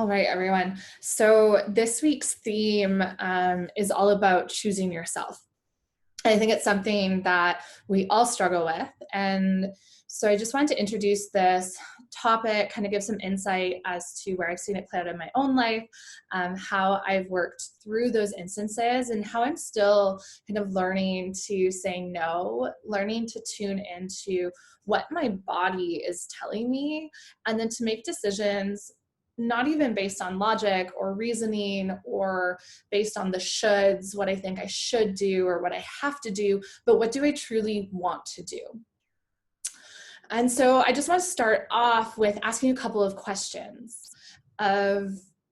All right, everyone. So this week's theme is all about choosing yourself. I think it's something that we all struggle with. And so I just wanted to introduce this topic, kind of give some insight as to where I've seen it play out in my own life, how I've worked through those instances, and how I'm still kind of learning to say no, learning to tune into what my body is telling me, and then to make decisions not even based on logic or reasoning or based on the shoulds, what I think I should do or what I have to do, but what do I truly want to do? And so I just want to start off with asking a couple of questions of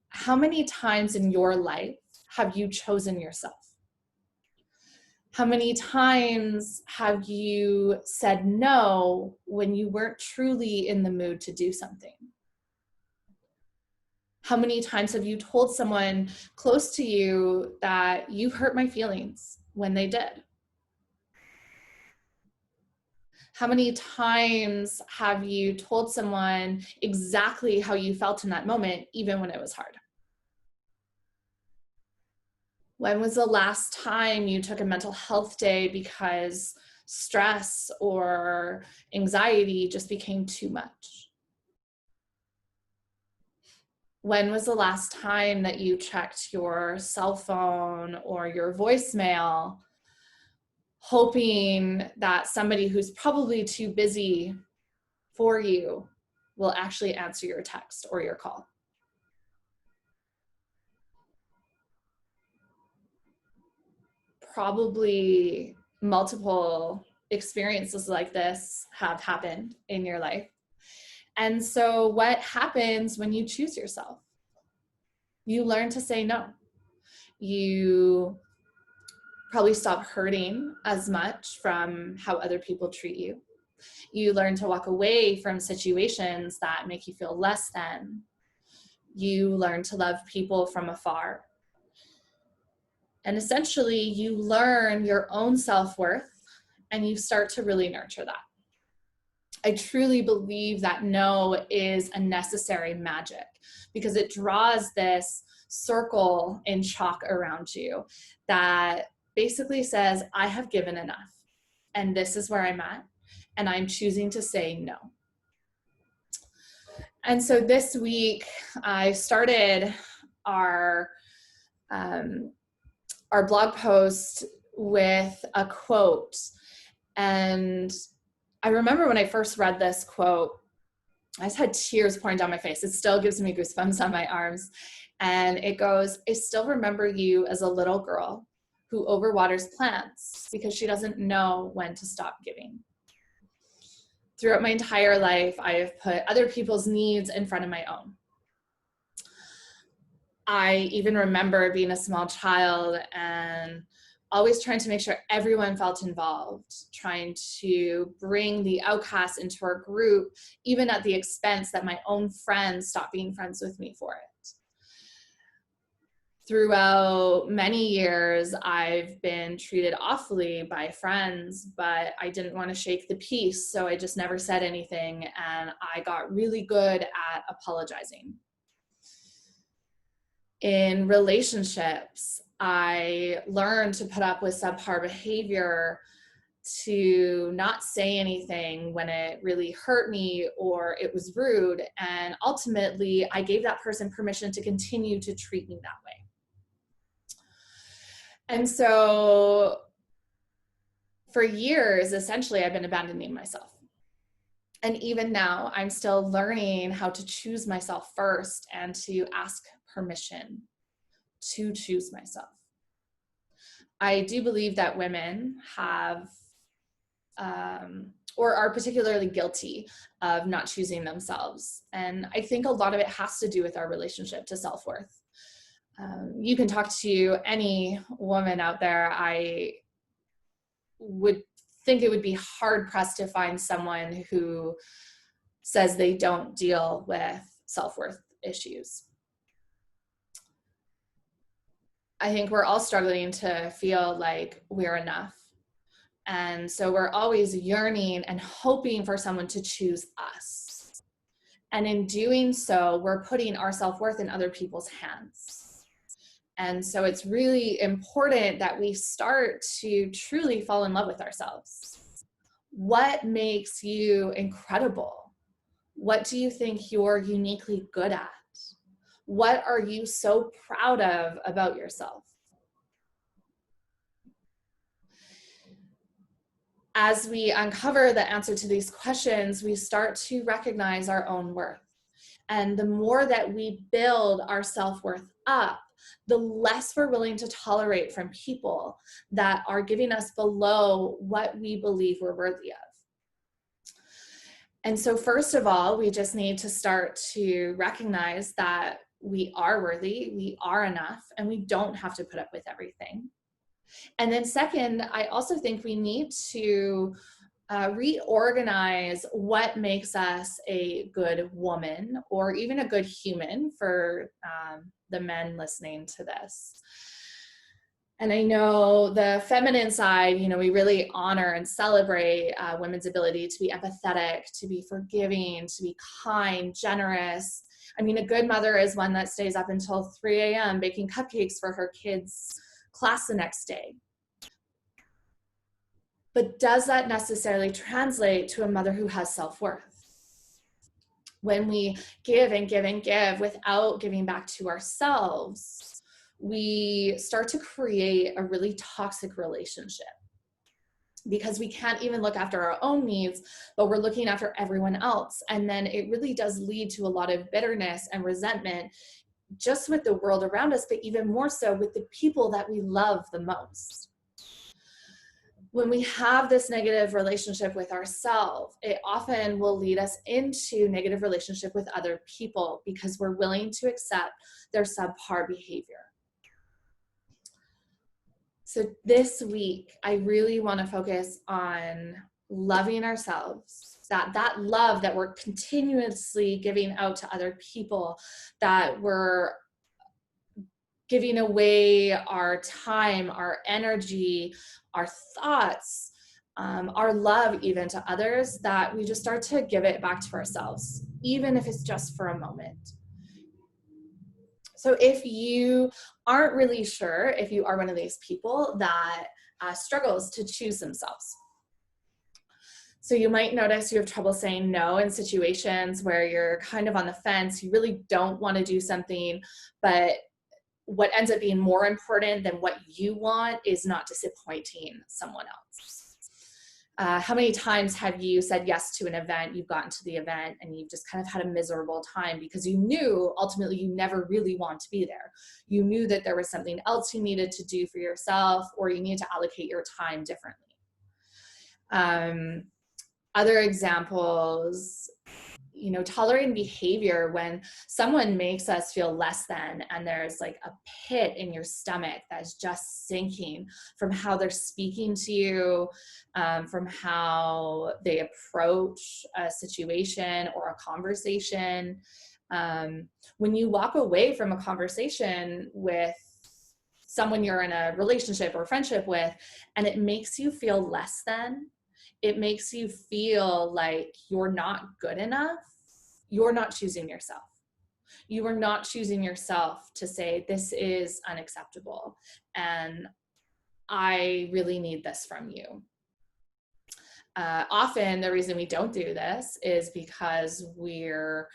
how many times in your life have you chosen yourself? How many times have you said no when you weren't truly in the mood to do something? How many times have you told someone close to you that you hurt my feelings when they did? How many times have you told someone exactly how you felt in that moment, even when it was hard? When was the last time you took a mental health day because stress or anxiety just became too much? When was the last time that you checked your cell phone or your voicemail, hoping that somebody who's probably too busy for you will actually answer your text or your call? Probably multiple experiences like this have happened in your life. And so what happens when you choose yourself? You learn to say no. You probably stop hurting as much from how other people treat you. You learn to walk away from situations that make you feel less than. You learn to love people from afar. And essentially, you learn your own self-worth and you start to really nurture that. I truly believe that no is a necessary magic because it draws this circle in chalk around you that basically says, I have given enough and this is where I'm at and I'm choosing to say no. And so this week I started our blog post with a quote. And I remember when I first read this quote, I just had tears pouring down my face. It still gives me goosebumps on my arms. And it goes, I still remember you as a little girl who overwaters plants because she doesn't know when to stop giving. Throughout my entire life, I have put other people's needs in front of my own. I even remember being a small child and always trying to make sure everyone felt involved, trying to bring the outcasts into our group, even at the expense that my own friends stopped being friends with me for it. Throughout many years, I've been treated awfully by friends, but I didn't want to shake the peace, so I just never said anything, and I got really good at apologizing. In relationships, I learned to put up with subpar behavior, to not say anything when it really hurt me or it was rude. And ultimately, I gave that person permission to continue to treat me that way. And so for years, essentially, I've been abandoning myself. And even now, I'm still learning how to choose myself first and to ask permission to choose myself. I do believe that women have or are particularly guilty of not choosing themselves. And I think a lot of it has to do with our relationship to self-worth. You can talk to any woman out there. I would think it would be hard pressed to find someone who says they don't deal with self-worth issues. I think we're all struggling to feel like we're enough. And so we're always yearning and hoping for someone to choose us. And in doing so, we're putting our self-worth in other people's hands. And so it's really important that we start to truly fall in love with ourselves. What makes you incredible? What do you think you're uniquely good at? What are you so proud of about yourself? As we uncover the answer to these questions, we start to recognize our own worth. And the more that we build our self-worth up, the less we're willing to tolerate from people that are giving us below what we believe we're worthy of. And so first of all, we just need to start to recognize that we are worthy, we are enough, and we don't have to put up with everything. And then second, I also think we need to reorganize what makes us a good woman or even a good human for the men listening to this. And I know the feminine side, you know, we really honor and celebrate women's ability to be empathetic, to be forgiving, to be kind, generous. I mean, a good mother is one that stays up until 3 a.m. baking cupcakes for her kids' class the next day. But does that necessarily translate to a mother who has self-worth? When we give and give and give without giving back to ourselves, we start to create a really toxic relationship because we can't even look after our own needs, but we're looking after everyone else. And then it really does lead to a lot of bitterness and resentment just with the world around us, but even more so with the people that we love the most. When we have this negative relationship with ourselves, it often will lead us into negative relationship with other people because we're willing to accept their subpar behavior. So this week, I really want to focus on loving ourselves, that love that we're continuously giving out to other people, that we're giving away our time, our energy, our thoughts, our love even to others, that we just start to give it back to ourselves, even if it's just for a moment. So if you aren't really sure if you are one of these people that struggles to choose themselves, so you might notice you have trouble saying no in situations where you're kind of on the fence, you really don't want to do something, but what ends up being more important than what you want is not disappointing someone else. How many times have you said yes to an event, you've gotten to the event, and you've just kind of had a miserable time because you knew ultimately you never really want to be there. You knew that there was something else you needed to do for yourself, or you need to allocate your time differently. Other examples, you know, tolerating behavior when someone makes us feel less than, and there's like a pit in your stomach that's just sinking from how they're speaking to you, from how they approach a situation or a conversation. When you walk away from a conversation with someone you're in a relationship or friendship with, and it makes you feel less than, it makes you feel like you're not good enough, you're not choosing yourself. You are not choosing yourself to say, this is unacceptable, and I really need this from you. Often the reason we don't do this is because we're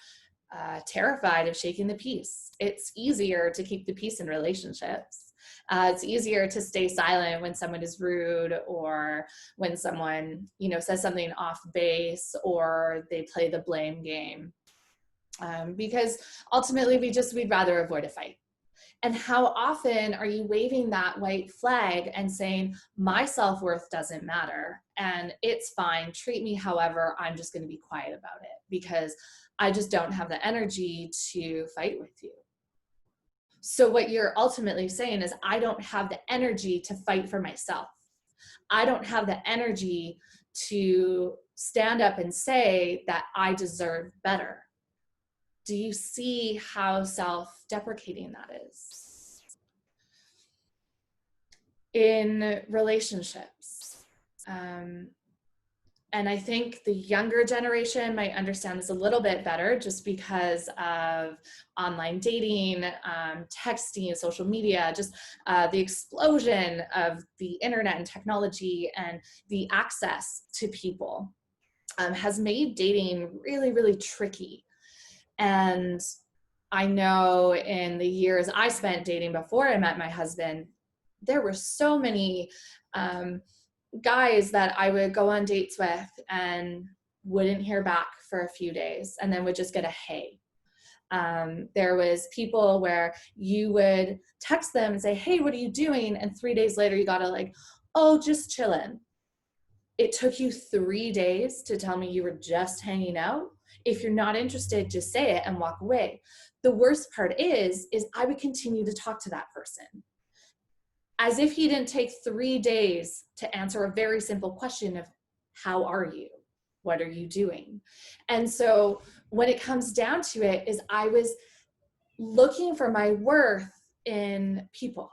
terrified of shaking the peace. It's easier to keep the peace in relationships. It's easier to stay silent when someone is rude, or when someone, you know, says something off base, or they play the blame game, because ultimately we'd rather avoid a fight. And how often are you waving that white flag and saying, my self-worth doesn't matter and it's fine, treat me however, I'm just going to be quiet about it because I just don't have the energy to fight with you. So what you're ultimately saying is, I don't have the energy to fight for myself. I don't have the energy to stand up and say that I deserve better. Do you see how self-deprecating that is? In relationships, And I think the younger generation might understand this a little bit better just because of online dating, texting, social media, just the explosion of the internet and technology and the access to people has made dating really, really tricky. And I know in the years I spent dating before I met my husband, there were so many guys that I would go on dates with and wouldn't hear back for a few days and then would just get a hey. There was people where you would text them and say, hey, what are you doing? And 3 days later you got a like, oh, just chilling. It took you 3 days to tell me you were just hanging out. If you're not interested, just say it and walk away. The worst part is I would continue to talk to that person as if he didn't take 3 days to answer a very simple question of, how are you? What are you doing? And so when it comes down to it is I was looking for my worth in people.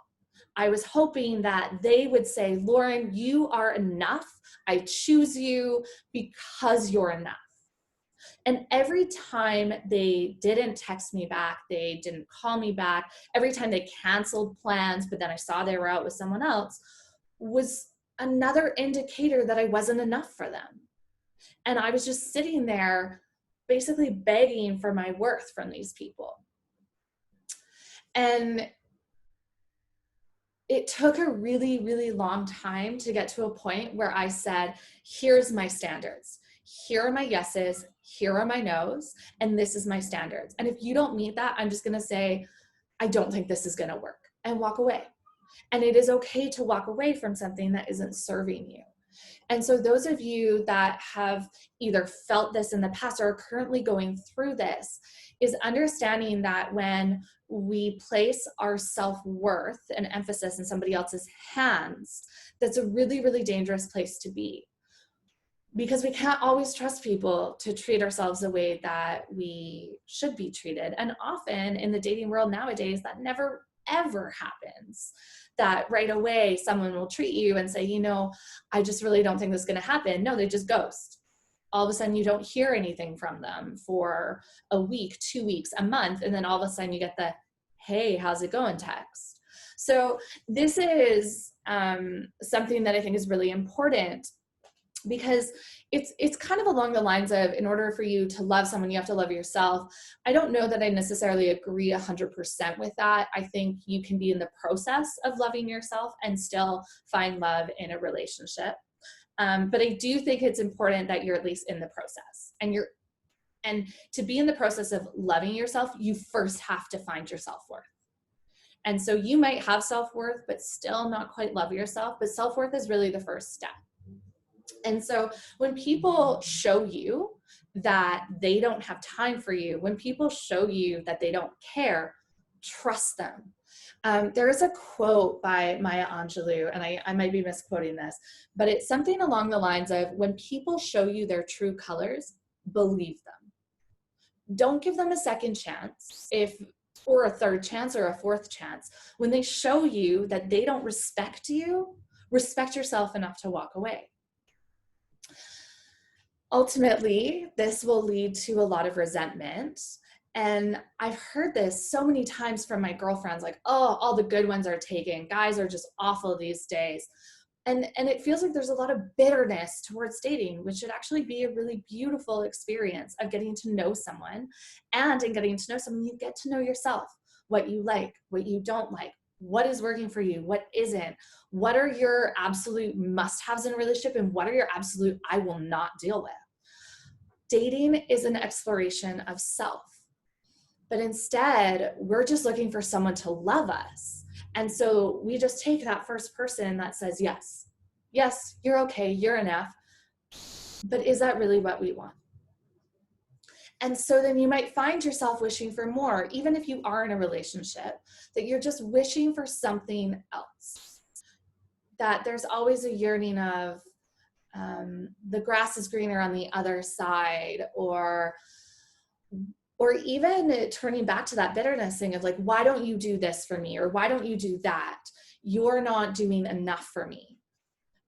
I was hoping that they would say, Lauren, you are enough. I choose you because you're enough. And every time they didn't text me back, they didn't call me back, every time they canceled plans, but then I saw they were out with someone else, was another indicator that I wasn't enough for them. And I was just sitting there basically begging for my worth from these people. And it took a really, really long time to get to a point where I said, here's my standards. Here are my yeses, here are my nos, and this is my standards. And if you don't meet that, I'm just gonna say, I don't think this is gonna work, and walk away. And it is okay to walk away from something that isn't serving you. And so those of you that have either felt this in the past or are currently going through this, is understanding that when we place our self-worth and emphasis in somebody else's hands, that's a really, really dangerous place to be. Because we can't always trust people to treat ourselves the way that we should be treated. And often in the dating world nowadays, that never, ever happens. That right away someone will treat you and say, you know, I just really don't think this is going to happen. No, they just ghost. All of a sudden you don't hear anything from them for a week, 2 weeks, a month. And then all of a sudden you get the, hey, how's it going text. So this is something that I think is really important, because it's kind of along the lines of, in order for you to love someone, you have to love yourself. I don't know that I necessarily agree 100% with that. I think you can be in the process of loving yourself and still find love in a relationship. But I do think it's important that you're at least in the process. And to be in the process of loving yourself, you first have to find your self-worth. And so you might have self-worth, but still not quite love yourself. But self-worth is really the first step. And so when people show you that they don't have time for you, when people show you that they don't care, trust them. There is a quote by Maya Angelou, and I might be misquoting this, but it's something along the lines of, when people show you their true colors, believe them. Don't give them a second chance, or a third chance or a fourth chance. When they show you that they don't respect you, respect yourself enough to walk away. Ultimately, this will lead to a lot of resentment. And I've heard this so many times from my girlfriends, like, oh, all the good ones are taken. Guys are just awful these days. And it feels like there's a lot of bitterness towards dating, which should actually be a really beautiful experience of getting to know someone. And in getting to know someone, you get to know yourself, what you like, what you don't like, what is working for you, what isn't, what are your absolute must-haves in a relationship, and what are your absolute I will not deal with. Dating is an exploration of self, but instead we're just looking for someone to love us. And so we just take that first person that says, yes, you're okay, you're enough, but is that really what we want? And so then you might find yourself wishing for more, even if you are in a relationship, that you're just wishing for something else. That there's always a yearning of the grass is greener on the other side, or even turning back to that bitterness thing of like, why don't you do this for me? Or why don't you do that? You're not doing enough for me.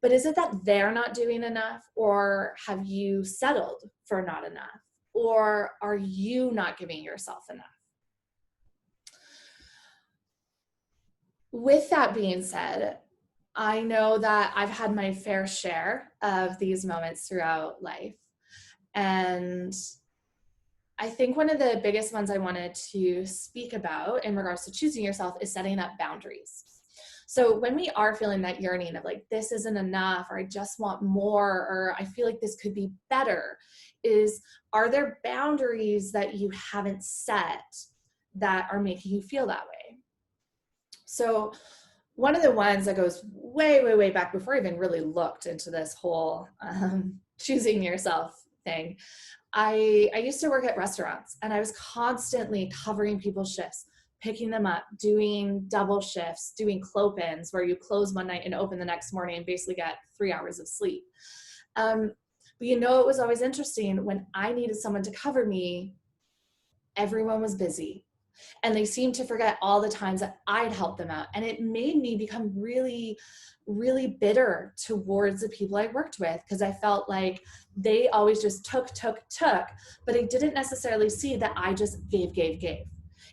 But is it that they're not doing enough, or have you settled for not enough? Or are you not giving yourself enough? With that being said, I know that I've had my fair share of these moments throughout life. And I think one of the biggest ones I wanted to speak about in regards to choosing yourself is setting up boundaries. So when we are feeling that yearning of like, this isn't enough, or I just want more, or I feel like this could be better, are there boundaries that you haven't set that are making you feel that way? So one of the ones that goes way, way, way back before I even really looked into this whole choosing yourself thing, I used to work at restaurants, and I was constantly covering people's shifts, picking them up, doing double shifts, doing close-ins where you close one night and open the next morning and basically get 3 hours of sleep. But it was always interesting when I needed someone to cover me, everyone was busy. And they seemed to forget all the times that I'd helped them out. And it made me become really, really bitter towards the people I worked with, because I felt like they always just took, but I didn't necessarily see that I just gave.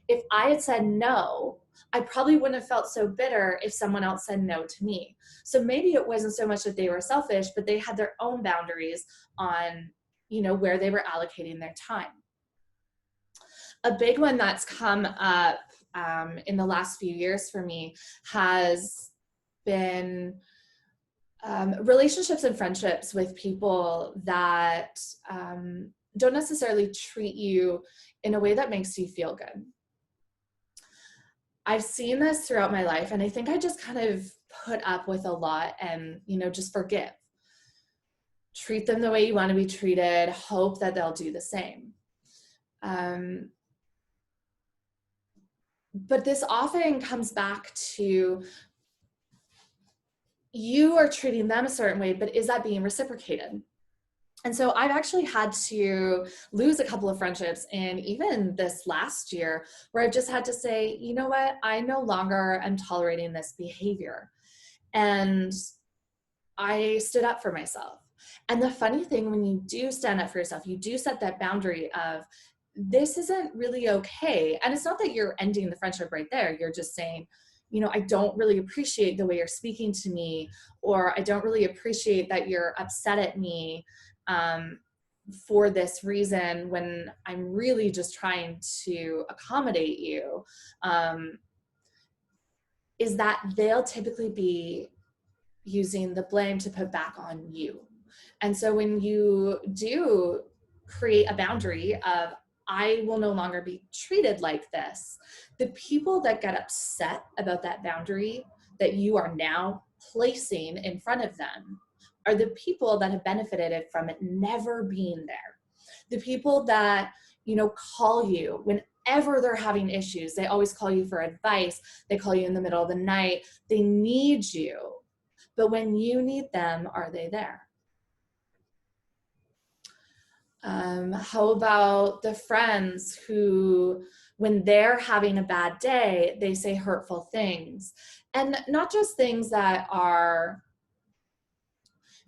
If I had said no, I probably wouldn't have felt so bitter if someone else said no to me. So maybe it wasn't so much that they were selfish, but they had their own boundaries on, where they were allocating their time. A big one that's come up in the last few years for me has been relationships and friendships with people that don't necessarily treat you in a way that makes you feel good. I've seen this throughout my life, and I think I just kind of put up with a lot and, just forgive. Treat them the way you want to be treated, hope that they'll do the same. But this often comes back to you are treating them a certain way, but is that being reciprocated? And so I've actually had to lose a couple of friendships, and even this last year, where I've just had to say, you know what, I no longer am tolerating this behavior. And I stood up for myself. And the funny thing, when you do stand up for yourself, you do set that boundary of, this isn't really okay. And it's not that you're ending the friendship right there. You're just saying, I don't really appreciate the way you're speaking to me, or I don't really appreciate that you're upset at me for this reason when I'm really just trying to accommodate you, is that they'll typically be using the blame to put back on you. And so when you do create a boundary of, I will no longer be treated like this, the people that get upset about that boundary that you are now placing in front of them are the people that have benefited from it never being there. The people that, call you whenever they're having issues. They always call you for advice. They call you in the middle of the night. They need you. But when you need them, are they there? How about the friends who, when they're having a bad day, they say hurtful things? And not just things that are,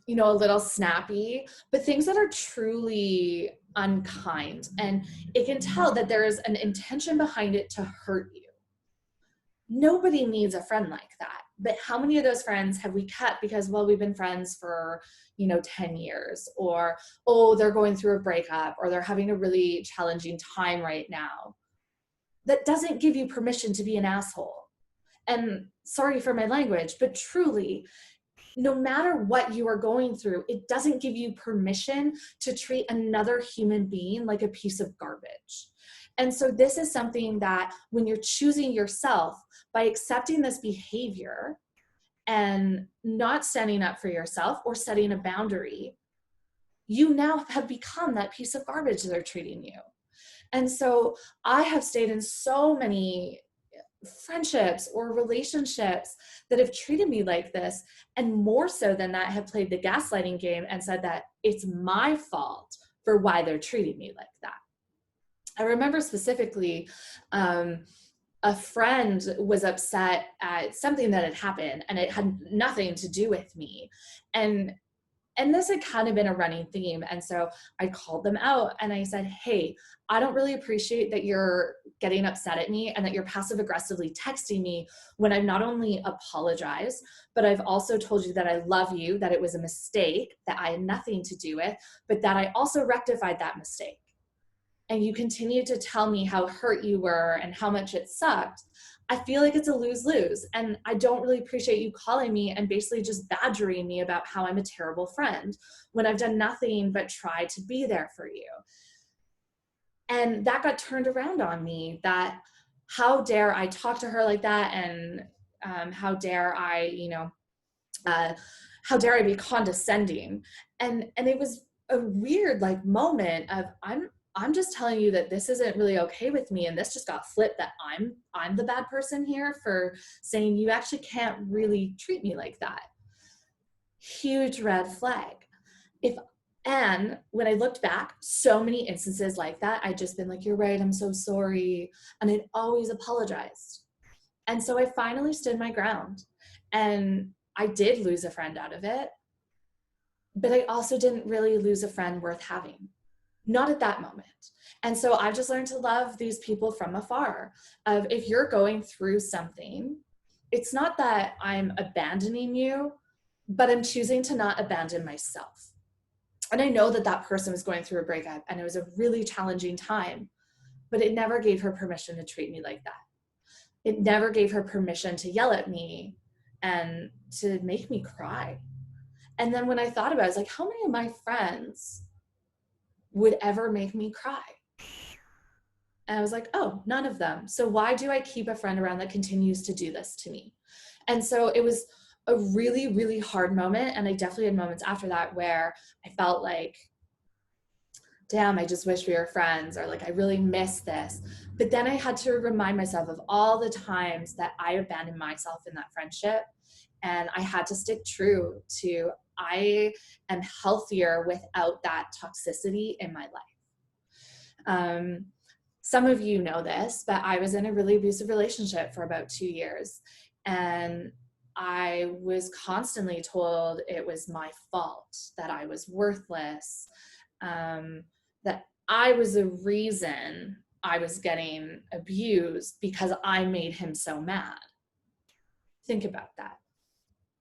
a little snappy, but things that are truly unkind. And it can tell that there is an intention behind it to hurt you. Nobody needs a friend like that. But how many of those friends have we kept because, well, we've been friends for, 10 years, or, oh, they're going through a breakup, or they're having a really challenging time right now. That doesn't give you permission to be an asshole. And sorry for my language, but truly, no matter what you are going through, it doesn't give you permission to treat another human being like a piece of garbage. And so this is something that when you're choosing yourself, by accepting this behavior and not standing up for yourself or setting a boundary, you now have become that piece of garbage they're treating you. And so I have stayed in so many friendships or relationships that have treated me like this, and more so than that, have played the gaslighting game and said that it's my fault for why they're treating me like that. I remember specifically a a friend was upset at something that had happened and it had nothing to do with me. And this had kind of been a running theme. And so I called them out and I said, hey, I don't really appreciate that you're getting upset at me and that you're passive aggressively texting me when I've not only apologized, but I've also told you that I love you, that it was a mistake, that I had nothing to do with, but that I also rectified that mistake. And you continue to tell me how hurt you were and how much it sucked. I feel like it's a lose-lose. And I don't really appreciate you calling me and basically just badgering me about how I'm a terrible friend when I've done nothing but try to be there for you. And that got turned around on me, that how dare I talk to her like that, and how dare I, how dare I be condescending? And it was a weird like moment of I'm just telling you that this isn't really okay with me, and this just got flipped, that I'm the bad person here for saying you actually can't really treat me like that. Huge red flag. And when I looked back, so many instances like that, I'd just been like, you're right, I'm so sorry. And I'd always apologized. And so I finally stood my ground, and I did lose a friend out of it, but I also didn't really lose a friend worth having. Not at that moment. And so I've just learned to love these people from afar. If you're going through something, it's not that I'm abandoning you, but I'm choosing to not abandon myself. And I know that that person was going through a breakup and it was a really challenging time, but it never gave her permission to treat me like that. It never gave her permission to yell at me and to make me cry. And then when I thought about it, I was like, how many of my friends would ever make me cry? And I was like, oh, none of them. So why do I keep a friend around that continues to do this to me? And so it was a really, really hard moment. And I definitely had moments after that where I felt like, damn, I just wish we were friends, or like, I really miss this. But then I had to remind myself of all the times that I abandoned myself in that friendship. And I had to stick true to, I am healthier without that toxicity in my life. Some of you know this, but I was in a really abusive relationship for about 2 years. And I was constantly told it was my fault, that I was worthless, that I was the reason I was getting abused because I made him so mad. Think about that.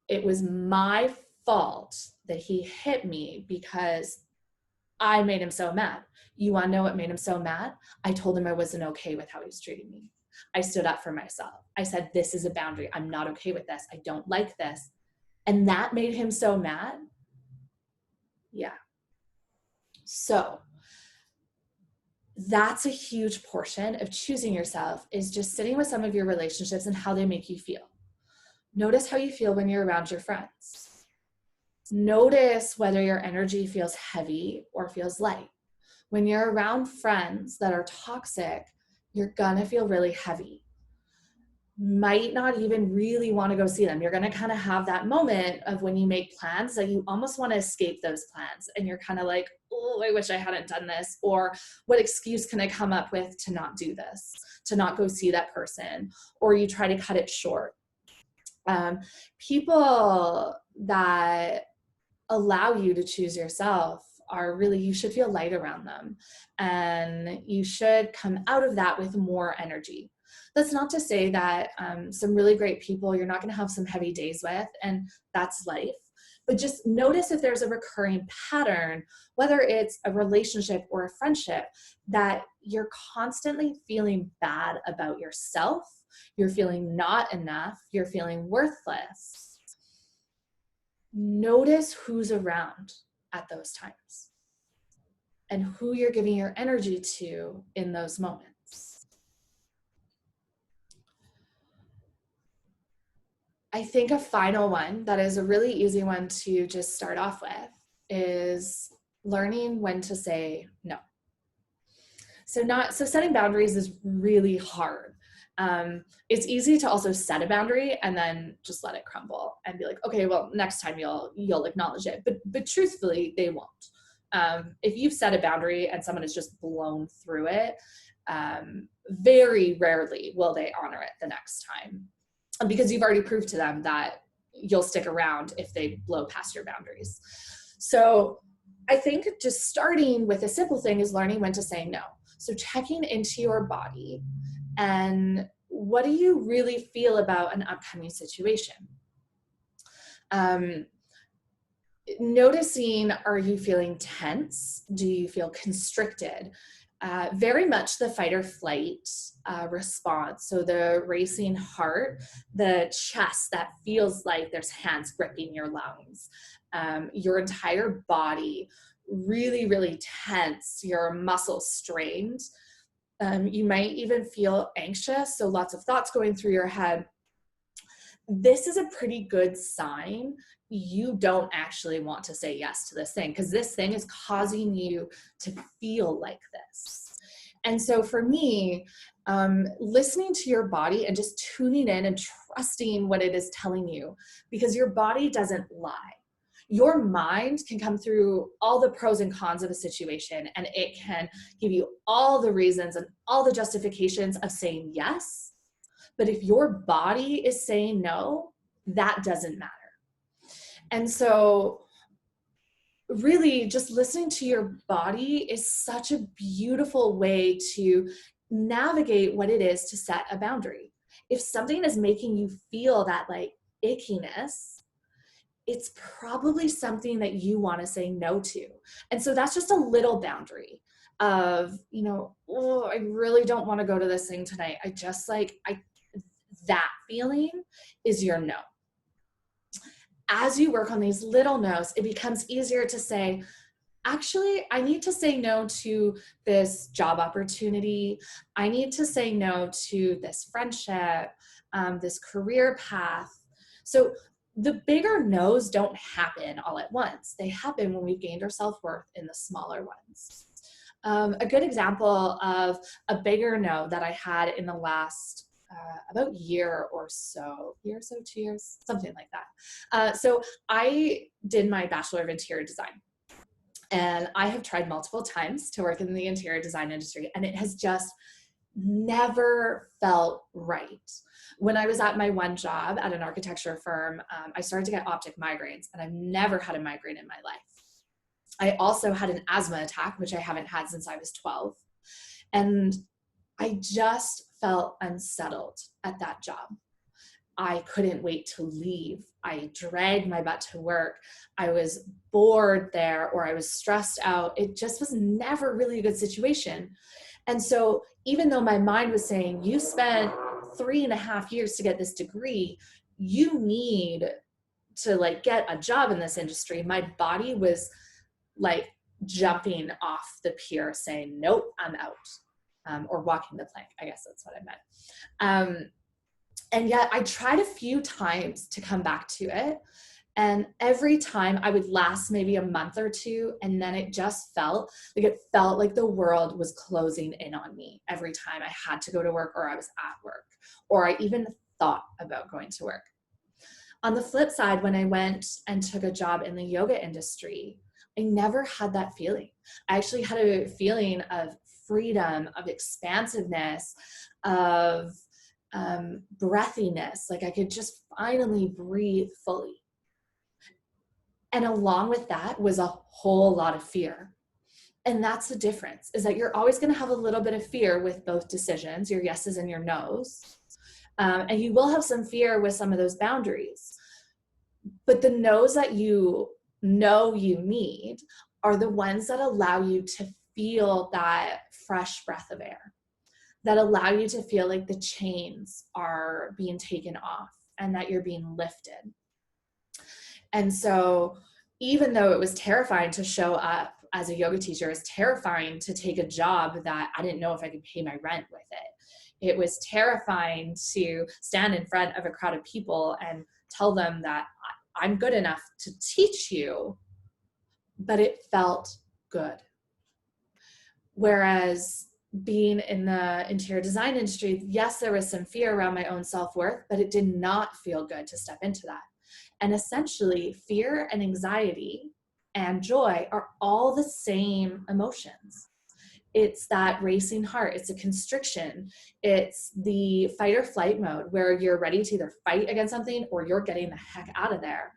It was my fault that he hit me because I made him so mad. You want to know what made him so mad? I told him I wasn't okay with how he was treating me. I stood up for myself. I said, this is a boundary. I'm not okay with this. I don't like this. And that made him so mad. Yeah. So that's a huge portion of choosing yourself, is just sitting with some of your relationships and how they make you feel. Notice how you feel when you're around your friends. Notice whether your energy feels heavy or feels light. When you're around friends that are toxic, you're gonna feel really heavy. Might not even really want to go see them. You're gonna kind of have that moment of when you make plans that you almost want to escape those plans. And you're kind of like, oh, I wish I hadn't done this. Or what excuse can I come up with to not do this, to not go see that person? Or you try to cut it short. People that allow you to choose yourself are really, you should feel light around them, and you should come out of that with more energy. That's not to say that some really great people you're not going to have some heavy days with, and that's life. But just notice if there's a recurring pattern, whether it's a relationship or a friendship, that you're constantly feeling bad about yourself, you're feeling not enough, you're feeling worthless. Notice who's around at those times and who you're giving your energy to in those moments. I think a final one that is a really easy one to just start off with is learning when to say no. So setting boundaries is really hard. It's easy to also set a boundary and then just let it crumble and be like, okay, well, next time you'll acknowledge it. But truthfully, they won't. If you've set a boundary and someone has just blown through it, very rarely will they honor it the next time, because you've already proved to them that you'll stick around if they blow past your boundaries. So I think just starting with a simple thing is learning when to say no. So checking into your body and what do you really feel about an upcoming situation? Noticing, are you feeling tense? Do you feel constricted? Very much the fight or flight response. So the racing heart, the chest that feels like there's hands gripping your lungs, your entire body really, really tense, your muscles strained. You might even feel anxious, so lots of thoughts going through your head. This is a pretty good sign you don't actually want to say yes to this thing, because this thing is causing you to feel like this. And so for me, listening to your body and just tuning in and trusting what it is telling you, because your body doesn't lie. Your mind can come through all the pros and cons of a situation, and it can give you all the reasons and all the justifications of saying yes. But if your body is saying no, that doesn't matter. And so really just listening to your body is such a beautiful way to navigate what it is to set a boundary. If something is making you feel that like ickiness, it's probably something that you want to say no to. And so that's just a little boundary of, oh, I really don't want to go to this thing tonight. That feeling is your no. As you work on these little no's, it becomes easier to say, actually, I need to say no to this job opportunity. I need to say no to this friendship, this career path. So the bigger no's don't happen all at once. They happen when we've gained our self-worth in the smaller ones. A good example of a bigger no that I had in the last about year or so, 2 years, something like that. So I did my Bachelor of Interior Design, and I have tried multiple times to work in the interior design industry, and it has just never felt right. When I was at my one job at an architecture firm, I started to get optic migraines, and I've never had a migraine in my life. I also had an asthma attack, which I haven't had since I was 12. And I just felt unsettled at that job. I couldn't wait to leave. I dragged my butt to work. I was bored there, or I was stressed out. It just was never really a good situation. And so even though my mind was saying, you spent 3.5 years to get this degree, you need to get a job in this industry, my body was like jumping off the pier saying, nope, I'm out. Or walking the plank, I guess that's what I meant. And yet I tried a few times to come back to it. And every time I would last maybe a month or two, and then it felt like the world was closing in on me every time I had to go to work, or I was at work, or I even thought about going to work. On the flip side, when I went and took a job in the yoga industry, I never had that feeling. I actually had a feeling of freedom, of expansiveness, of breathiness. Like I could just finally breathe fully. And along with that was a whole lot of fear. And that's the difference, is that you're always going to have a little bit of fear with both decisions, your yeses and your nos. And you will have some fear with some of those boundaries. But the no's that you know you need are the ones that allow you to feel that fresh breath of air, that allow you to feel like the chains are being taken off and that you're being lifted. And so even though it was terrifying to show up as a yoga teacher, it was terrifying to take a job that I didn't know if I could pay my rent with it. It was terrifying to stand in front of a crowd of people and tell them that I'm good enough to teach you, but it felt good. Whereas being in the interior design industry, yes, there was some fear around my own self-worth, but it did not feel good to step into that. And essentially, fear and anxiety and joy are all the same emotions. It's that racing heart. It's a constriction. It's the fight or flight mode where you're ready to either fight against something or you're getting the heck out of there.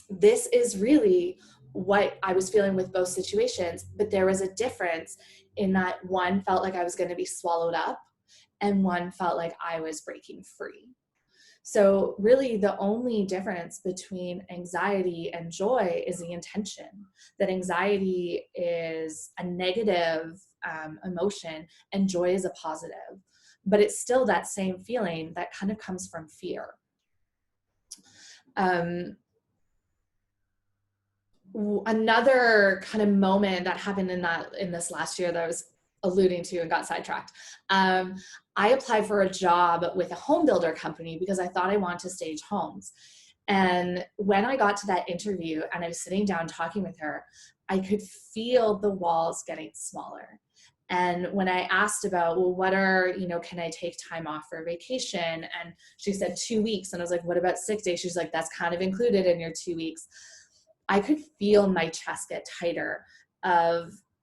This is really what I was feeling with both situations, but there was a difference in that one felt like I was going to be swallowed up and one felt like I was breaking free. So really the only difference between anxiety and joy is the intention. That anxiety is a negative emotion and joy is a positive, but it's still that same feeling that kind of comes from fear. Another kind of moment that happened in this last year that I was alluding to and got sidetracked. I applied for a job with a home builder company because I thought I wanted to stage homes. And when I got to that interview and I was sitting down talking with her, I could feel the walls getting smaller. And when I asked about, well, what are, can I take time off for vacation? And she said 2 weeks. And I was like, what about sick days? She's like, that's kind of included in your 2 weeks. I could feel my chest get tighter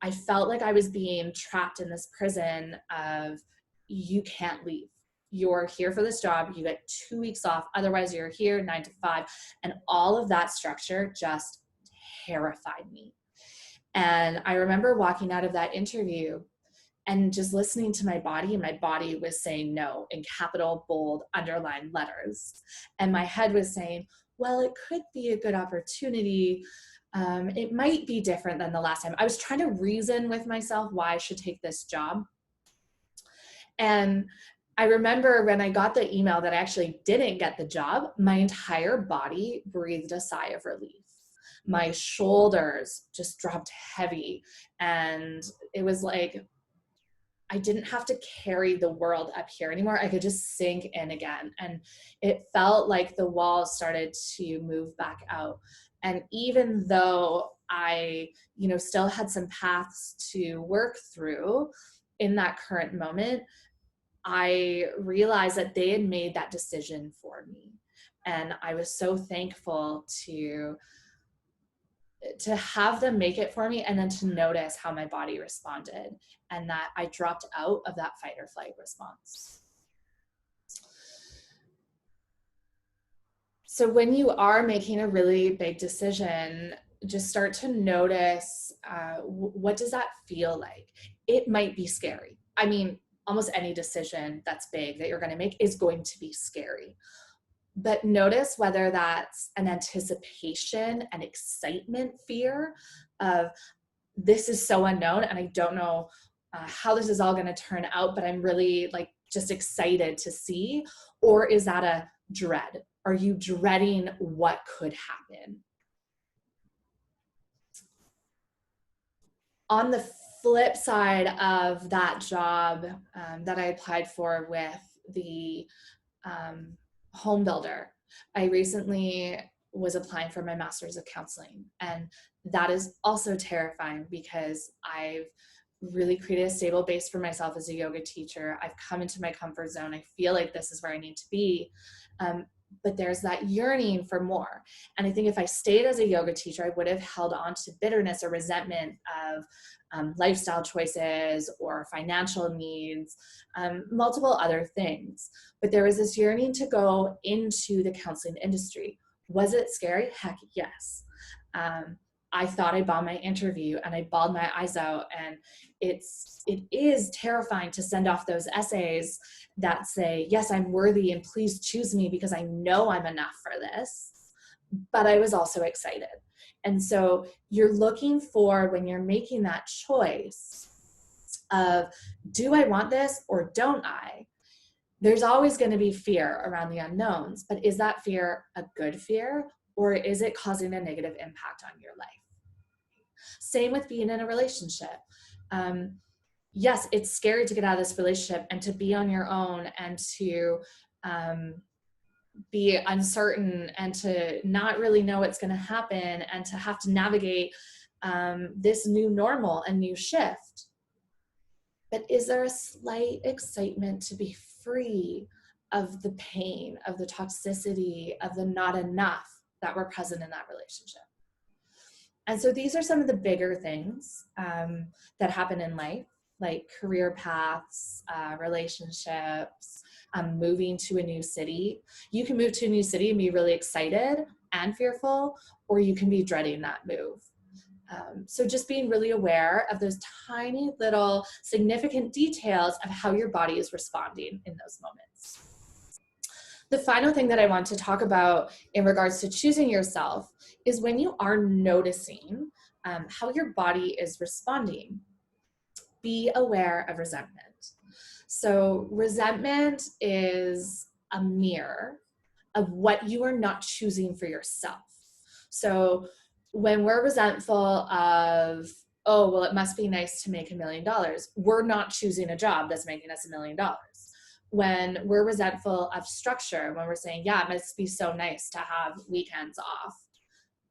I felt like I was being trapped in this prison of, you can't leave. You're here for this job. You get 2 weeks off. Otherwise you're here 9 to 5. And all of that structure just terrified me. And I remember walking out of that interview and just listening to my body, and my body was saying no in capital, bold, underlined letters. And my head was saying, well, it could be a good opportunity. It might be different than the last time. I was trying to reason with myself why I should take this job. And I remember when I got the email that I actually didn't get the job, my entire body breathed a sigh of relief. My shoulders just dropped heavy. And it was like, I didn't have to carry the world up here anymore. I could just sink in again. And it felt like the walls started to move back out. And even though I, still had some paths to work through in that current moment, I realized that they had made that decision for me. And I was so thankful to have them make it for me, and then to notice how my body responded and that I dropped out of that fight or flight response. So when you are making a really big decision, just start to notice, what does that feel like? It might be scary. I mean, almost any decision that's big that you're going to make is going to be scary. But notice whether that's an anticipation, an excitement fear of, this is so unknown and I don't know how this is all going to turn out, but I'm really just excited to see. Or is that a dread? Are you dreading what could happen? On the flip side of that job that I applied for with the home builder, I recently was applying for my master's of counseling, and that is also terrifying because I've really created a stable base for myself as a yoga teacher. I've come into my comfort zone. I feel like this is where I need to be. But there's that yearning for more. And I think if I stayed as a yoga teacher, I would have held on to bitterness or resentment of lifestyle choices or financial needs, multiple other things. But there was this yearning to go into the counseling industry. Was it scary? Heck yes. I thought I bombed my interview and I bawled my eyes out. And it is terrifying to send off those essays that say, yes, I'm worthy and please choose me because I know I'm enough for this. But I was also excited. And so you're looking for, when you're making that choice of, do I want this or don't I? There's always going to be fear around the unknowns, but is that fear a good fear, or is it causing a negative impact on your life? Same with being in a relationship. Yes, it's scary to get out of this relationship and to be on your own and to be uncertain and to not really know what's going to happen and to have to navigate this new normal and new shift. But is there a slight excitement to be free of the pain, of the toxicity, of the not enough that were present in that relationship? And so these are some of the bigger things that happen in life, like career paths, relationships, moving to a new city. You can move to a new city and be really excited and fearful, or you can be dreading that move. So just being really aware of those tiny little significant details of how your body is responding in those moments. The final thing that I want to talk about in regards to choosing yourself is when you are noticing how your body is responding, be aware of resentment. So resentment is a mirror of what you are not choosing for yourself. So when we're resentful of, oh, well, it must be nice to make $1 million, we're not choosing a job that's making us $1 million. When we're resentful of structure, when we're saying, yeah, it must be so nice to have weekends off,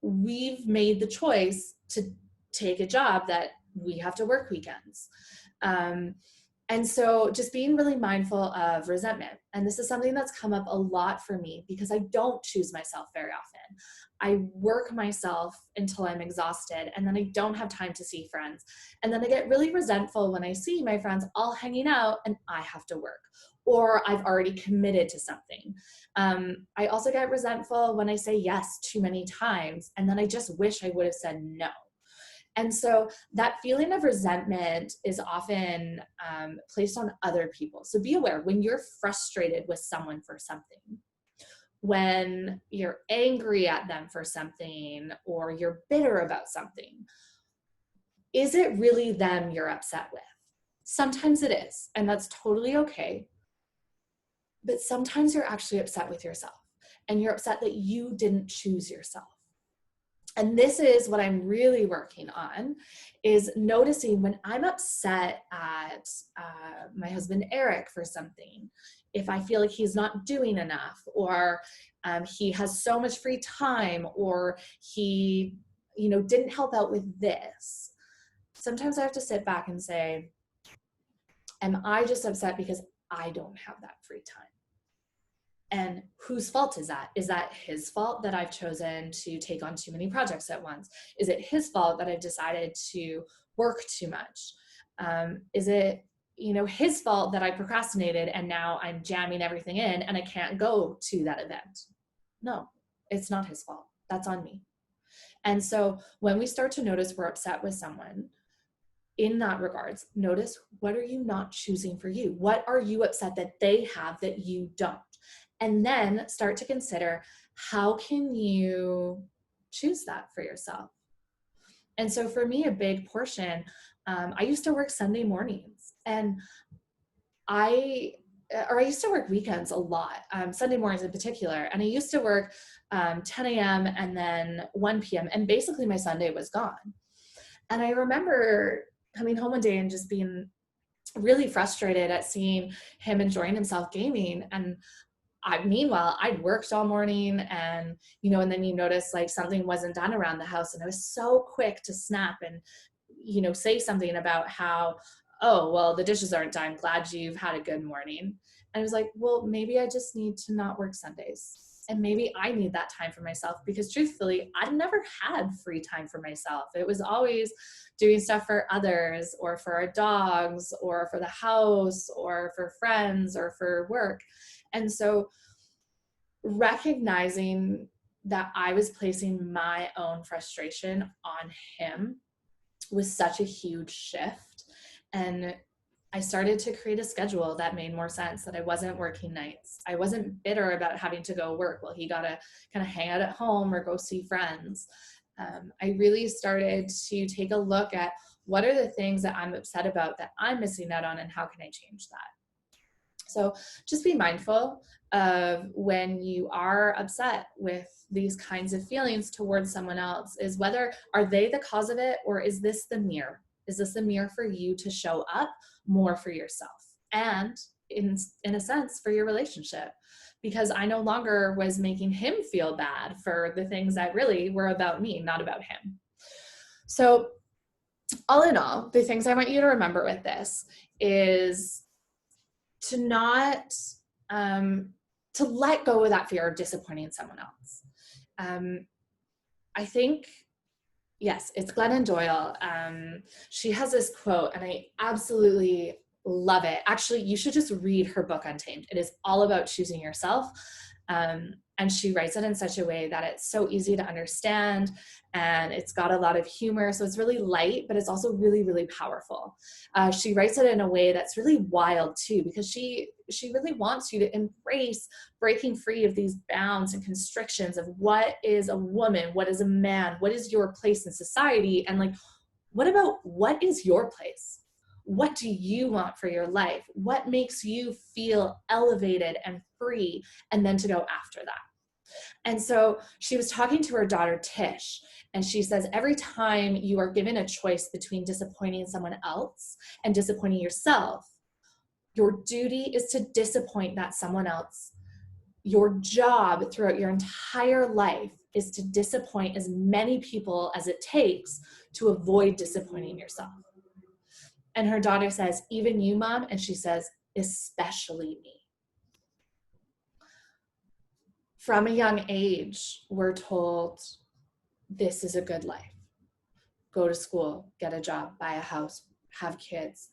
we've made the choice to take a job that we have to work weekends. And so just being really mindful of resentment. And this is something that's come up a lot for me because I don't choose myself very often. I work myself until I'm exhausted, and then I don't have time to see friends. And then I get really resentful when I see my friends all hanging out and I have to work, or I've already committed to something. I also get resentful when I say yes too many times, and then I just wish I would have said no. And so that feeling of resentment is often placed on other people. So be aware when you're frustrated with someone for something, when you're angry at them for something, or you're bitter about something, is it really them you're upset with? Sometimes it is, and that's totally okay. But sometimes you're actually upset with yourself, and you're upset that you didn't choose yourself. And this is what I'm really working on, is noticing when I'm upset at my husband, Eric, for something, if I feel like he's not doing enough, or he has so much free time, or he, didn't help out with this. Sometimes I have to sit back and say, am I just upset because I don't have that free time? And whose fault is that? Is that his fault that I've chosen to take on too many projects at once? Is it his fault that I've decided to work too much? Is it, his fault that I procrastinated and now I'm jamming everything in and I can't go to that event? No, it's not his fault. That's on me. And so when we start to notice we're upset with someone, in that regards, notice, what are you not choosing for you? What are you upset that they have that you don't? And then start to consider, how can you choose that for yourself? And so for me, a big portion, I used to work Sunday mornings, and I used to work weekends a lot, Sunday mornings in particular. And I used to work 10 a.m. and then 1 p.m. And basically my Sunday was gone. And I remember coming home one day and just being really frustrated at seeing him enjoying himself gaming. And meanwhile, I'd worked all morning, and, and then you notice like something wasn't done around the house. And I was so quick to snap and, say something about how, oh, well, the dishes aren't done. Glad you've had a good morning. And I was like, well, maybe I just need to not work Sundays. And maybe I need that time for myself, because truthfully, I never had free time for myself. It was always doing stuff for others, or for our dogs, or for the house, or for friends, or for work. And so recognizing that I was placing my own frustration on him was such a huge shift. And I started to create a schedule that made more sense, that I wasn't working nights. I wasn't bitter about having to go work while he got to kind of hang out at home or go see friends. I really started to take a look at, what are the things that I'm upset about that I'm missing out on, and how can I change that? So just be mindful of when you are upset with these kinds of feelings towards someone else, is whether, are they the cause of it, or is this the mirror? Is this a mirror for you to show up more for yourself, and in a sense for your relationship? Because I no longer was making him feel bad for the things that really were about me, not about him. So all in all, the things I want you to remember with this is to not, to let go of that fear of disappointing someone else. I think Yes, it's Glennon Doyle. She has this quote, and I absolutely love it. Actually, you should just read her book, Untamed. It is all about choosing yourself. And she writes it in such a way that it's so easy to understand, and it's got a lot of humor. So it's really light, but it's also really, really powerful. She writes it in a way that's really wild too, because she really wants you to embrace breaking free of these bounds and constrictions of what is a woman, what is a man, what is your place in society, and like, what is your place? What do you want for your life? What makes you feel elevated and free? And then to go after that. And so she was talking to her daughter, Tish, and she says, every time you are given a choice between disappointing someone else and disappointing yourself, your duty is to disappoint that someone else. Your job throughout your entire life is to disappoint as many people as it takes to avoid disappointing yourself. And her daughter says, even you, Mom? And she says, especially me. From a young age, we're told this is a good life. Go to school, get a job, buy a house, have kids,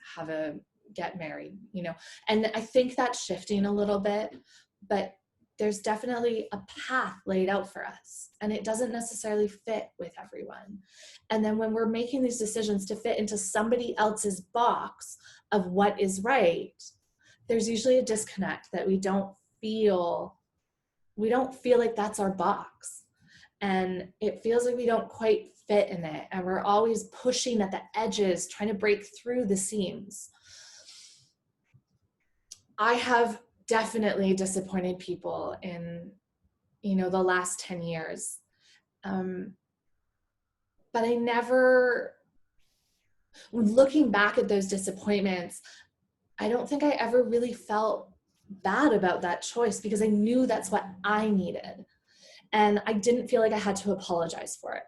get married, And I think that's shifting a little bit, but there's definitely a path laid out for us, and it doesn't necessarily fit with everyone. And then when we're making these decisions to fit into somebody else's box of what is right, there's usually a disconnect that we don't feel like that's our box. And it feels like we don't quite fit in it. And we're always pushing at the edges, trying to break through the seams. I have definitely disappointed people in, the last 10 years. But I never, looking back at those disappointments, I don't think I ever really felt bad about that choice because I knew that's what I needed. And I didn't feel like I had to apologize for it.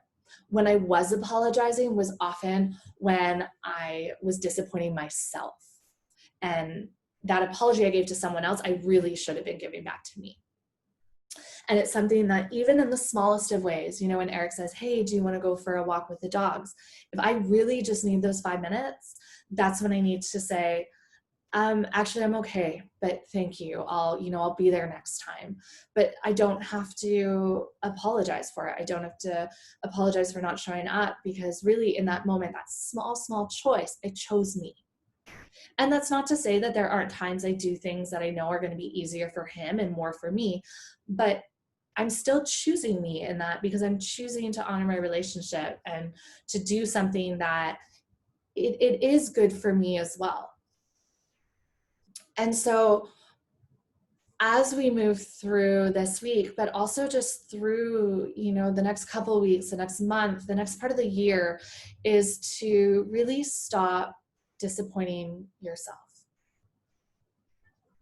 When I was apologizing was often when I was disappointing myself. And that apology I gave to someone else, I really should have been giving back to me. And it's something that even in the smallest of ways, when Eric says, hey, do you want to go for a walk with the dogs? If I really just need those 5 minutes, that's when I need to say, actually, I'm okay, but thank you. I'll be there next time. But I don't have to apologize for it. I don't have to apologize for not showing up, because really in that moment, that small choice, I chose me. And that's not to say that there aren't times I do things that I know are going to be easier for him and more for me, but I'm still choosing me in that, because I'm choosing to honor my relationship and to do something that it is good for me as well. And so as we move through this week, but also just through, the next couple of weeks, the next month, the next part of the year, is to really stop disappointing yourself.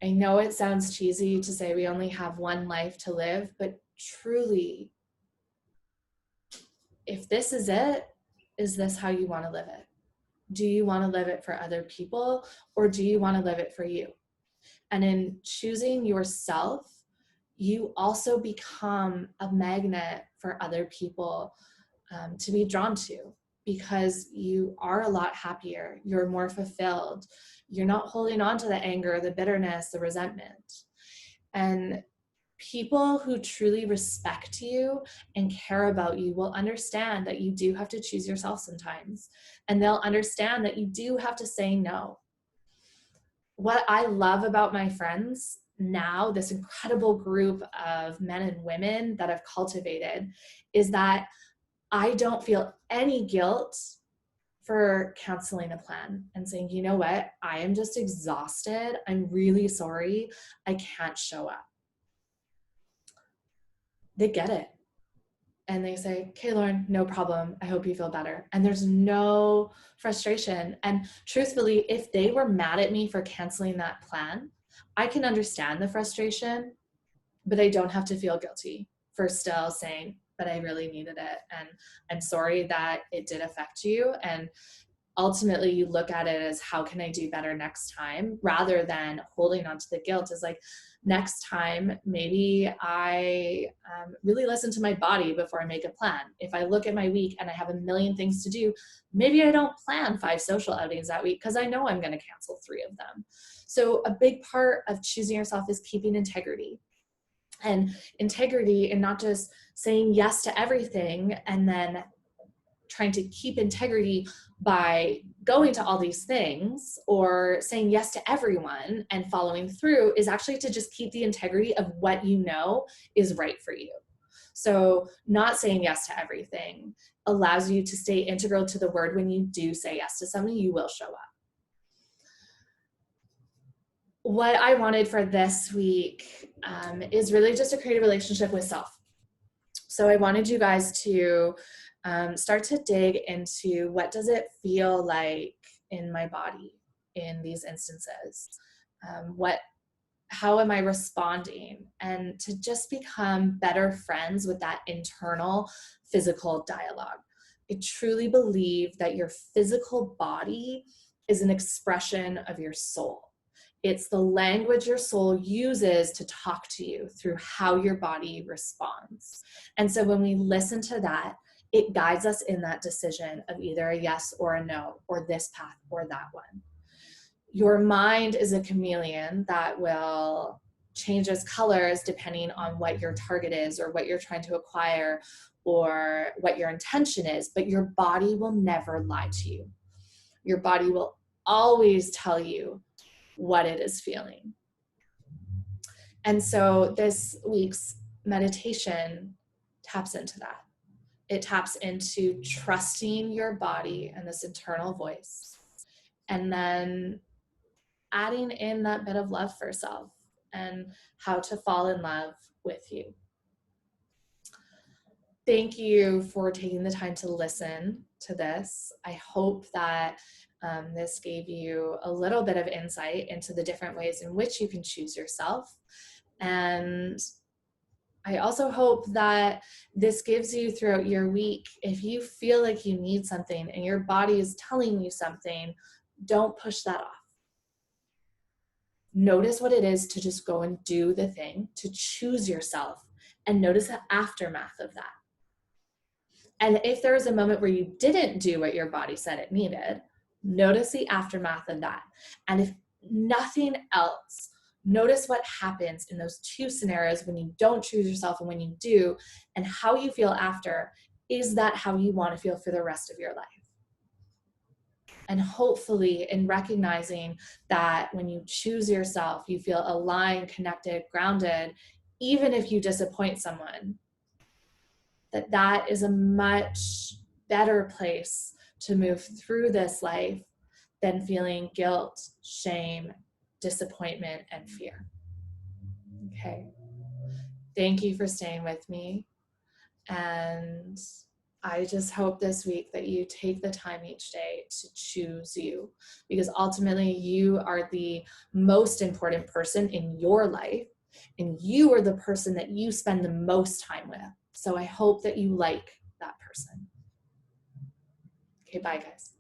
I know it sounds cheesy to say we only have one life to live, but truly, if this is it, is this how you want to live it? Do you want to live it for other people, or do you want to live it for you? And in choosing yourself, you also become a magnet for other people to be drawn to, because you are a lot happier. You're more fulfilled. You're not holding on to the anger, the bitterness, the resentment. And people who truly respect you and care about you will understand that you do have to choose yourself sometimes. And they'll understand that you do have to say no. What I love about my friends now, this incredible group of men and women that I've cultivated, is that I don't feel any guilt for canceling a plan and saying, you know what, I am just exhausted. I'm really sorry. I can't show up. They get it. And they say, okay, Lauren, no problem. I hope you feel better. And there's no frustration. And truthfully, if they were mad at me for canceling that plan, I can understand the frustration, but I don't have to feel guilty for still saying, but I really needed it. And I'm sorry that it did affect you. And ultimately you look at it as, how can I do better next time, rather than holding on to the guilt. Is like, next time, maybe I really listen to my body before I make a plan. If I look at my week and I have a million things to do, maybe I don't plan 5 social outings that week because I know I'm going to cancel 3 of them. So a big part of choosing yourself is keeping integrity. And integrity, and not just saying yes to everything and then trying to keep integrity by going to all these things or saying yes to everyone and following through, is actually to just keep the integrity of what you know is right for you. So not saying yes to everything allows you to stay integral to the word. When you do say yes to something, you will show up. What I wanted for this week is really just to create a relationship with self. So I wanted you guys to start to dig into, what does it feel like in my body in these instances? How am I responding? And to just become better friends with that internal physical dialogue. I truly believe that your physical body is an expression of your soul. It's the language your soul uses to talk to you through how your body responds. And so when we listen to that, it guides us in that decision of either a yes or a no, or this path or that one. Your mind is a chameleon that will change its colors depending on what your target is, or what you're trying to acquire, or what your intention is, but your body will never lie to you. Your body will always tell you what it is feeling. And so this week's meditation taps into that. It taps into trusting your body and this internal voice, and then adding in that bit of love for self and how to fall in love with you. Thank you for taking the time to listen to this. I hope that this gave you a little bit of insight into the different ways in which you can choose yourself. And I also hope that this gives you, throughout your week, if you feel like you need something and your body is telling you something, don't push that off. Notice what it is to just go and do the thing, to choose yourself, and notice the aftermath of that. And if there was a moment where you didn't do what your body said it needed, notice the aftermath of that. And if nothing else, notice what happens in those 2 scenarios, when you don't choose yourself and when you do, and how you feel after. Is that how you want to feel for the rest of your life? And hopefully, in recognizing that when you choose yourself, you feel aligned, connected, grounded, even if you disappoint someone, that is a much better place to move through this life than feeling guilt, shame, disappointment, and fear. Okay. Thank you for staying with me. And I just hope this week that you take the time each day to choose you, because ultimately you are the most important person in your life, and you are the person that you spend the most time with. So I hope that you like that person. Okay, bye guys.